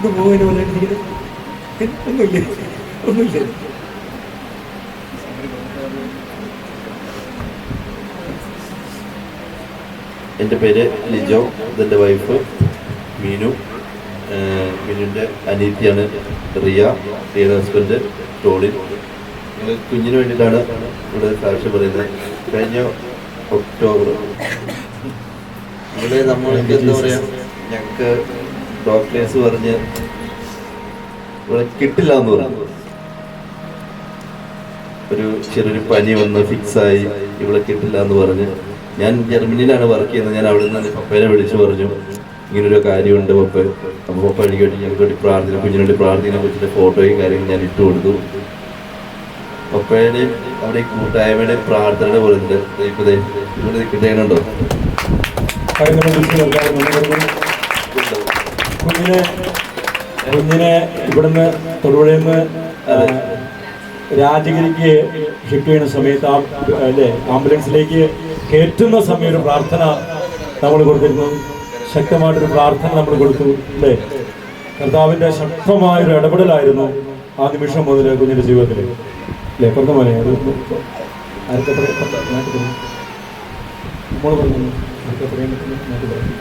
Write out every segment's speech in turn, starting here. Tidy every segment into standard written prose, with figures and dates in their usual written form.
ഇത് പോകാൻ പറഞ്ഞിരിക്കുന്നത് ഒന്നുമില്ല ഒന്നുമില്ല. എൻ്റെ പേര് ലിജോ, ഇതെൻ്റെ വൈഫ് മീനു. മീനുവിൻ്റെ അനിയത്തിയാണ് റിയയുടെ ഹസ്ബൻഡ് ടോളിൻ. ഞങ്ങൾ കുഞ്ഞിന് വേണ്ടിയിട്ടാണ് ഇവിടെ സാക്ഷ്യം പറയുന്നത്. കഴിഞ്ഞ ഒക്ടോബർ ഇവിടെ നമ്മൾക്ക് എന്താ പറയുക, ഞങ്ങൾക്ക് ഡോക്ടേഴ്സ് പറഞ്ഞ് ഇവിടെ കിട്ടില്ല എന്ന് പറഞ്ഞു. ഒരു ചെറിയൊരു പനി വന്ന് ഫിക്സായി ഇവിടെ കിട്ടില്ല എന്ന് പറഞ്ഞ്. ഞാൻ ജർമ്മനിയിലാണ് വർക്ക് ചെയ്യുന്നത്. ഞാൻ അവിടെ നിന്ന് പപ്പേനെ വിളിച്ചു പറഞ്ഞു ഇങ്ങനൊരു കാര്യമുണ്ട് പപ്പ. അപ്പോൾ പപ്പ എനിക്ക് വേണ്ടി ഞങ്ങൾക്ക് വേണ്ടി പ്രാർത്ഥന, കുഞ്ഞിന് വേണ്ടി പ്രാർത്ഥിക്കുന്ന കൊച്ചിൻ്റെ ഫോട്ടോയും കാര്യങ്ങളും ഞാൻ ഇട്ട് കൊടുത്തു. പപ്പയുടെയും അവിടെ കൂട്ടായ്മയുടെയും പ്രാർത്ഥനയുടെ പറയുന്നുണ്ട്. ഇപ്പൊ ഇവിടെ കിട്ടേണ്ടോ കുഞ്ഞിനെ ഇവിടുന്ന് തൊടുപുഴയിൽ നിന്ന് രാജഗിരിക്ക് ഷിഫ്റ്റ് ചെയ്യുന്ന സമയത്ത് അല്ലേ ആംബുലൻസിലേക്ക് കയറ്റുന്ന സമയം ഒരു പ്രാർത്ഥന നമ്മൾ കൊടുത്തിരുന്നു. ശക്തമായിട്ടൊരു പ്രാർത്ഥന നമ്മൾ കൊടുത്തു അല്ലേ. കർത്താവിൻ്റെ ശക്തമായൊരു ഇടപെടലായിരുന്നു ആ നിമിഷം മുതൽ കുഞ്ഞിൻ്റെ ജീവിതത്തിൽ അല്ലേ. പറഞ്ഞ പോലെ അത് ആർക്കെ നമ്മൾ പറഞ്ഞു ആർക്കെ പറയാൻ പറ്റുന്നു നാട്ടിൽ പറഞ്ഞു.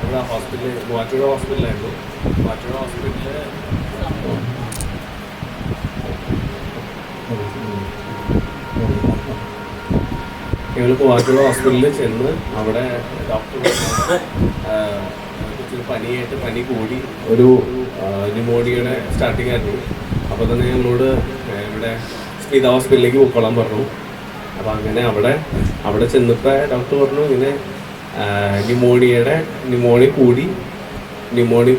ഇവിടെ ഹോസ്പിറ്റലിൽ മൂവാറ്റുപുഴ ഹോസ്പിറ്റലായിരുന്നു. മൂവാറ്റുപുഴ ഹോസ്പിറ്റലിൽ ഞങ്ങൾ മൂവാറ്റുപുഴ ഹോസ്പിറ്റലിൽ ചെന്ന് അവിടെ ഡോക്ടർ പനിയായിട്ട് പനി കൂടി ഒരു ന്യൂമോണിയയുടെ സ്റ്റാർട്ടിങ് ആയിരുന്നു. അപ്പോൾ തന്നെ ഞങ്ങളോട് ഇവിടെ സ്മിത ഹോസ്പിറ്റലിലേക്ക് പൊക്കോളാൻ പറഞ്ഞു. അപ്പോൾ അങ്ങനെ അവിടെ ചെന്നപ്പോൾ ഡോക്ടർ പറഞ്ഞു ഇങ്ങനെ ന്യൂമോണിയ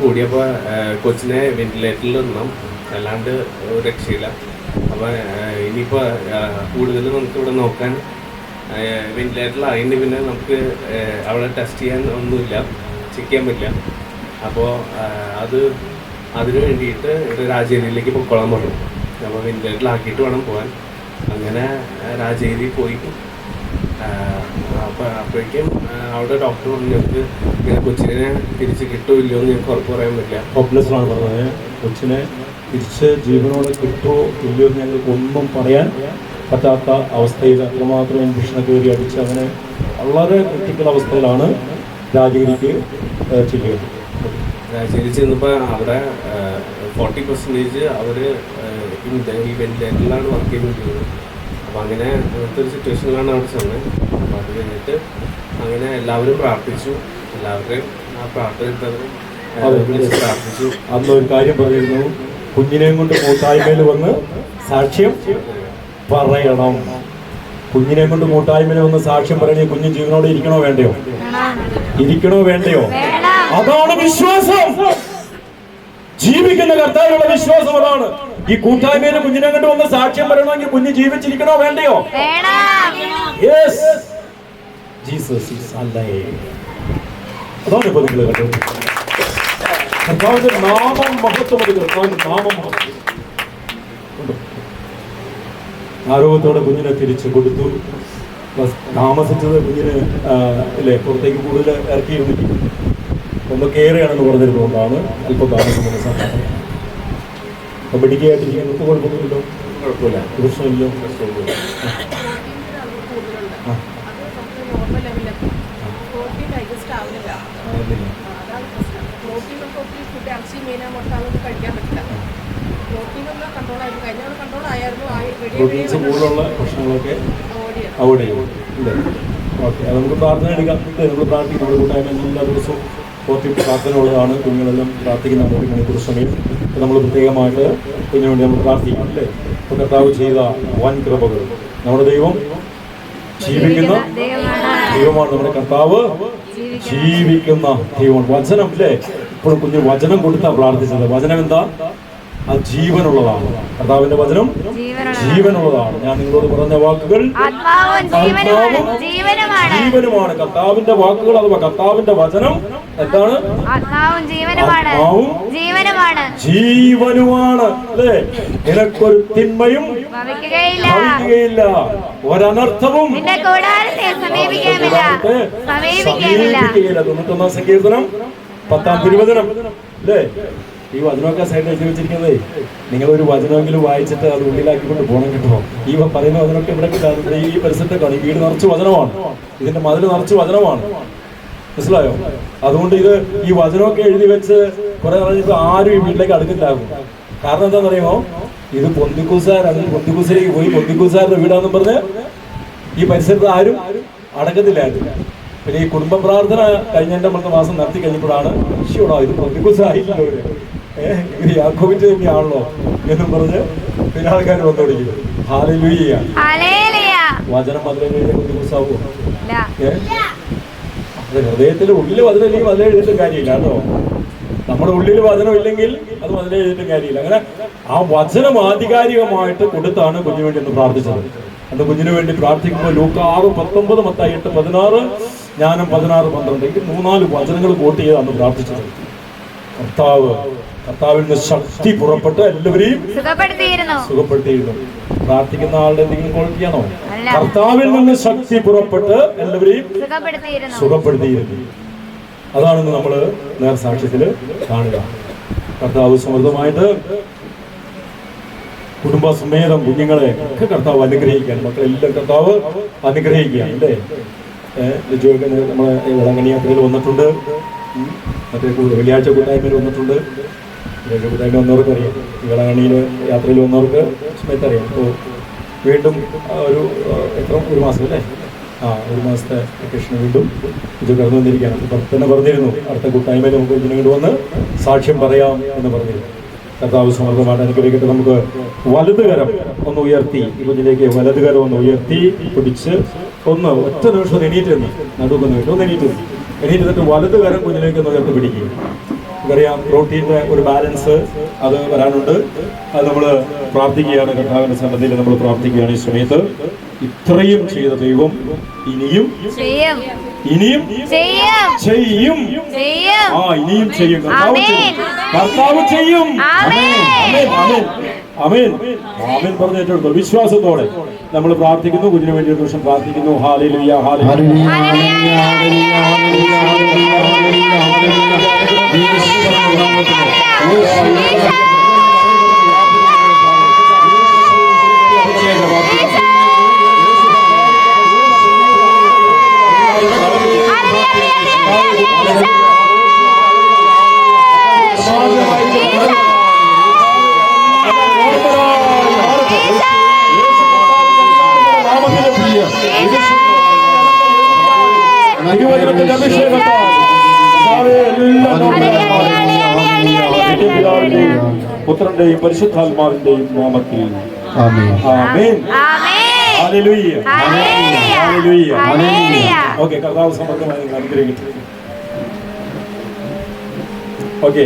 കൂടിയപ്പോൾ കൊച്ചിനെ വെന്റിലേറ്ററിൽ ഇടണം, അല്ലാണ്ട് രക്ഷയില്ല. അപ്പോൾ ഇനിയിപ്പോൾ കൂടുതൽ നമുക്ക് ഇവിടെ നോക്കാൻ വെന്റിലേറ്ററിലായതിന് പിന്നെ നമുക്ക് അവിടെ ടെസ്റ്റ് ചെയ്യാൻ ഒന്നുമില്ല, ചെക്ക് ചെയ്യാൻ പറ്റില്ല. അപ്പോൾ അതിന് വേണ്ടിയിട്ട് ഇവിടെ രാജേരിയിലേക്ക് പൊക്കോളാൻ പറഞ്ഞു. അപ്പോൾ വെന്റിലേറ്ററിലാക്കിയിട്ട് വേണം പോകാൻ. അങ്ങനെ രാജേരി പോയി. അപ്പോഴേക്കും അവിടെ ഡോക്ടർ പറഞ്ഞു ഞങ്ങൾക്ക് ഇങ്ങനെ കൊച്ചിനെ തിരിച്ച് കിട്ടുമോ ഇല്ലയോ എന്ന് ഞങ്ങൾക്ക് ഉറപ്പ് പറയാൻ പറ്റില്ല. ഹോപ്പ്ലെസ്സാണ് പറഞ്ഞത്. കൊച്ചിനെ തിരിച്ച് ജീവനോടെ കിട്ടുമോ ഇല്ലയോ എന്ന് ഞങ്ങൾക്ക് ഒന്നും പറയാൻ പറ്റാത്ത അവസ്ഥയിൽ അത്രമാത്രം ഇൻഫെക്ഷനെ കയറി അടിച്ച് അങ്ങനെ വളരെ ക്രിട്ടിക്കൽ അവസ്ഥയിലാണ് രാജഗിരിക്ക് ചെല്ലുന്നത്. രാജഗിരി ചെന്നപ്പോൾ അവിടെ 40% അവർ ഈ വെന്റിലേറ്ററിലാണ് വർക്ക് ചെയ്തുകൊണ്ടിരുന്നത്. അപ്പോൾ അങ്ങനെ അങ്ങനത്തെ ഒരു സിറ്റുവേഷനിലാണ് അവിടെ ചെന്നത്. അപ്പോൾ അത് കഴിഞ്ഞിട്ട് അങ്ങനെ എല്ലാവരും പ്രാർത്ഥിച്ചു. എല്ലാവരുടെയും ആ പ്രാർത്ഥന പ്രാർത്ഥിച്ചു. അന്നൊരു കാര്യം പറഞ്ഞിരുന്നു, കുഞ്ഞിനെയും കൊണ്ട് കൂട്ടായ്മയിൽ വന്ന് സാക്ഷ്യം പറയണം. കുഞ്ഞിനെ കൊണ്ട് കൂട്ടായ്മയിൽ വന്ന് സാക്ഷ്യം പറയണേ കുഞ്ഞ് ജീവനോടെ ഇരിക്കണോ വേണ്ടയോ? ഇരിക്കണോ വേണ്ടയോ? അതാണ് വിശ്വാസം. ജീവിക്കുന്ന കർത്താവിനുള്ള വിശ്വാസം അതാണ്. ഈ കൂട്ടായ്മയിൽ കുഞ്ഞിനെ കൊണ്ട് വന്ന് സാക്ഷ്യം പറയണമെങ്കിൽ കുഞ്ഞ് ജീവിച്ചിരിക്കണോ വേണ്ടയോ? അതാണ് ഇപ്പൊ നിങ്ങൾ കണ്ടത്. കർത്താവിന്റെ നാമം മഹത്വം. കർത്താവിന്റെ നാമം മഹത്വം. ആരോഗ്യത്തോടെ കുഞ്ഞിനെ തിരിച്ചു കൊടുത്തു. താമസിച്ചത് കുഞ്ഞിന് അല്ലേ പുറത്തേക്ക് കൂടുതൽ ഇറക്കിയിരുന്നില്ല. ഒന്ന് കയറുകയാണെന്ന് പറഞ്ഞിരുന്നുകൊണ്ടാണ് അല്പം താമസിക്കുന്ന സമയം. അപ്പൊ മെഡിക്കായിട്ടിരിക്കാൻ നമുക്ക് കുഴപ്പമൊന്നുമില്ലോ? കുഴപ്പമില്ല, പ്രശ്നമില്ലോ? പ്രോട്ടീൻസ് കൂടുതലുള്ള ഭക്ഷണങ്ങളൊക്കെ അവോയ്ഡ് ചെയ്യും. ഇല്ലേ? ഓക്കെ, അത് നമുക്ക് പ്രാർത്ഥന എടുക്കാം. നമ്മൾ പ്രാർത്ഥിക്കും. നമ്മുടെ കൂട്ടായ്മ എല്ലാ ദിവസവും പ്രാർത്ഥന ഉള്ളതാണ്. കുഞ്ഞുങ്ങളെല്ലാം പ്രാർത്ഥിക്കുന്ന 1 മണിക്കൂർ സമയം നമ്മൾ പ്രത്യേകമായിട്ട് കുഞ്ഞിന് വേണ്ടി നമ്മൾ പ്രാർത്ഥിക്കും. അല്ലേ? ഇപ്പോൾ കർത്താവ് ചെയ്ത വൻ കൃപകൾ. നമ്മുടെ ദൈവം ജീവിക്കുന്ന ദൈവമാണ്. നമ്മുടെ കർത്താവ് ജീവിക്കുന്ന ദൈവമാണ്. വചനം അല്ലേ? ഇപ്പോൾ കുഞ്ഞ് വചനം കൊടുത്താ പ്രാർത്ഥിച്ചത്. വചനം എന്താ? ആ ജീവനുള്ളതാണ്. കർത്താവിന്റെ വചനം ജീവനുള്ളതാണ്. ഞാൻ നിങ്ങളോട് പറഞ്ഞ വാക്കുകൾ ജീവനുമാണ്. കർത്താവിന്റെ വാക്കുകൾ അഥവാ കർത്താവിന്റെ വചനം എന്താണ്? ആത്മാവും ജീവനുമാണ്. അല്ലേ? നിനക്കൊരു തിന്മയും ഭവിക്കുകയില്ല, ഒരനർത്ഥവും സമീപിക്കുകയില്ല. 91-ാം സങ്കീർത്തനം 10-ാം തിരുവചനം അല്ലേ? ഈ വചനമൊക്കെ സൈഡിൽ എഴുതി വെച്ചിരിക്കുന്നതേ, നിങ്ങളൊരു വചനമെങ്കിലും വായിച്ചിട്ട് അത് ഉള്ളിലാക്കിക്കൊണ്ട് പോകണം കേട്ടോ. ഈ പറയുന്ന വചനമൊക്കെ ഇവിടെ കിട്ടാറുണ്ട്. ഈ പരിസരത്തൊക്കെ ഈ വീട് നിറച്ച് വചനമാണ്, ഇതിന്റെ മതിൽ നിറച്ച് വചനമാണ്, മനസ്സിലായോ? അതുകൊണ്ട് ഈ വചനമൊക്കെ എഴുതി വെച്ച് കുറെ പറഞ്ഞിട്ട് ആരും ഈ വീട്ടിലേക്ക് അടുക്കില്ലാകും. കാരണം എന്താണെന്നറിയുമോ? ഇത് പൊന്തിക്കൂസാരാണ്. പൊന്തിക്കൂസിലേക്ക് പോയി പൊന്തിക്കൂസാരുടെ വീടാണെന്ന് പറഞ്ഞ് ഈ പരിസരത്ത് ആരും അടക്കത്തില്ലായിരുന്നു. പിന്നെ ഈ കുടുംബ പ്രാർത്ഥന കഴിഞ്ഞതിന്റെ മാസം നടത്തി കഴിഞ്ഞപ്പോഴാണ് ശിവടാ ഇത് പൊന്തിക്കൂസായില്ലല്ലോ, ഇത് യാക്കോബിന്റെ തന്നെയാണല്ലോ എന്നും പറഞ്ഞ് പിന്നെ ആൾക്കാർ വന്നോടിക്കും. ഹല്ലേലൂയ. വചനം മതിലെഴുതിയ പൊന്തിക്കൂസാവോ? ഹൃദയത്തിന്റെ ഉള്ളിൽ വചനമില്ലെങ്കിൽ മതിലെഴുതിയിട്ട് കാര്യമില്ല കേട്ടോ. നമ്മുടെ ഉള്ളിൽ വചനം ഇല്ലെങ്കിൽ അത് മതിലെഴുതിയിട്ട് കാര്യമില്ല. അങ്ങനെ ആ വചനം ആധികാരികമായിട്ട് കൊടുത്താണ് കുഞ്ഞിന് വേണ്ടി ഒന്ന് പ്രാർത്ഥിച്ചത്. അന്ന് കുഞ്ഞിന് വേണ്ടി പ്രാർത്ഥിക്കുമ്പോൾ ലൂക്കാ 6:19, മത്തായി 8:16, ജ്ഞാനം 16:12 ഈ 3-4 വചനങ്ങൾ കോട്ട് ചെയ്ത് അന്ന് പ്രാർത്ഥിച്ചത്. കർത്താവിൽ നിന്ന് ശക്തി പുറപ്പെട്ട് എല്ലാവരെയും സുഖപ്പെടുത്തിയിരുന്നു. പ്രാർത്ഥിക്കുന്ന ആളുടെ എന്തെങ്കിലും ക്വാളിറ്റിയാണോ? കർത്താവിൽ നിന്ന് ശക്തി പുറപ്പെട്ട് എല്ലാവരെയും സുഖപ്പെടുത്തിയിരുന്നു. അതാണ് നമ്മൾ നേർസാക്ഷ്യത്തിൽ കാണുക. കർത്താവ് സമൃദ്ധമായിട്ട് കുടുംബസമേതം കുഞ്ഞുങ്ങളെ ഒക്കെ കർത്താവ് അനുഗ്രഹിക്കുകയാണ്. മക്കളെല്ലാം കർത്താവ് അനുഗ്രഹിക്കുകയാണ് അല്ലേ? ലിജോയൊക്കെ നമ്മളെ വിളങ്ങണി യാത്രയിൽ വന്നിട്ടുണ്ട്, മറ്റേ വെള്ളിയാഴ്ച കൂട്ടായ്മയിൽ വന്നിട്ടുണ്ട്. വെള്ളിയാഴ്ച കൂട്ടായ്മ വന്നവർക്ക് അറിയാം, വിളങ്ങണിയിൽ യാത്രയിൽ വന്നവർക്ക് സമയത്ത് അറിയാം. അപ്പോൾ വീണ്ടും ഒരു മാസം അല്ലേ, ഒരു മാസത്തെ വെക്കേഷന് വീണ്ടും ഇത് കടന്നു വന്നിരിക്കുകയാണ്. തന്നെ പറഞ്ഞിരുന്നു അടുത്ത കൂട്ടായ്മയിൽ നമുക്ക് ഇതിനോട് വന്ന് സാക്ഷ്യം പറയാം എന്ന് പറഞ്ഞിരുന്നു. കർത്താവ് സമൃദ്ധമായിട്ട് അനുഗ്രഹിക്കട്ടെ. നമുക്ക് വലതുകരം ഒന്ന് ഉയർത്തി, കുഞ്ഞിലേക്ക് വലതുകരം ഒന്ന് ഉയർത്തി പിടിച്ച് ഒന്ന് ഒറ്റ നിമിഷം എണീറ്റ് നിന്ന് നടുക്കൊന്ന് ഒന്ന് എണീറ്റിട്ട് വലതുകരം കുഞ്ഞിലേക്ക് ഒന്ന് ഉയർത്തി പിടിക്കുക. നമുക്കറിയാം പ്രോട്ടീൻ്റെ ഒരു ബാലൻസ് അത് വരാനുണ്ട്. അത് നമ്മൾ പ്രാർത്ഥിക്കുകയാണ്, കർത്താവിന്റെ സന്നദ്ധിയിൽ നമ്മൾ പ്രാർത്ഥിക്കുകയാണ്. ഈ സമയത്ത് ഇത്രയും ചെയ്ത ദൈവം ഇനിയും ചെയ്യും. ഇനിയും ചെയ്യും. കർത്താവ് ചെയ്യും. ആമേൻ പറഞ്ഞു ഏറ്റെടുത്തു. വിശ്വാസത്തോടെ നമ്മൾ പ്രാർത്ഥിക്കുന്നു. കുഞ്ഞിന് വേണ്ടി ഒരു നിമിഷം പ്രാർത്ഥിക്കുന്നു. Hallelujah, hallelujah. പുത്രന്റെയും പരിശുദ്ധാത്മാവിന്റെയും നാമത്തിൽ ആമേൻ. ഹല്ലേലൂയ. ഓക്കെ, കർത്താവ് സമൃദ്ധമായി അനുഗ്രഹിക്കട്ടെ. ഓക്കെ.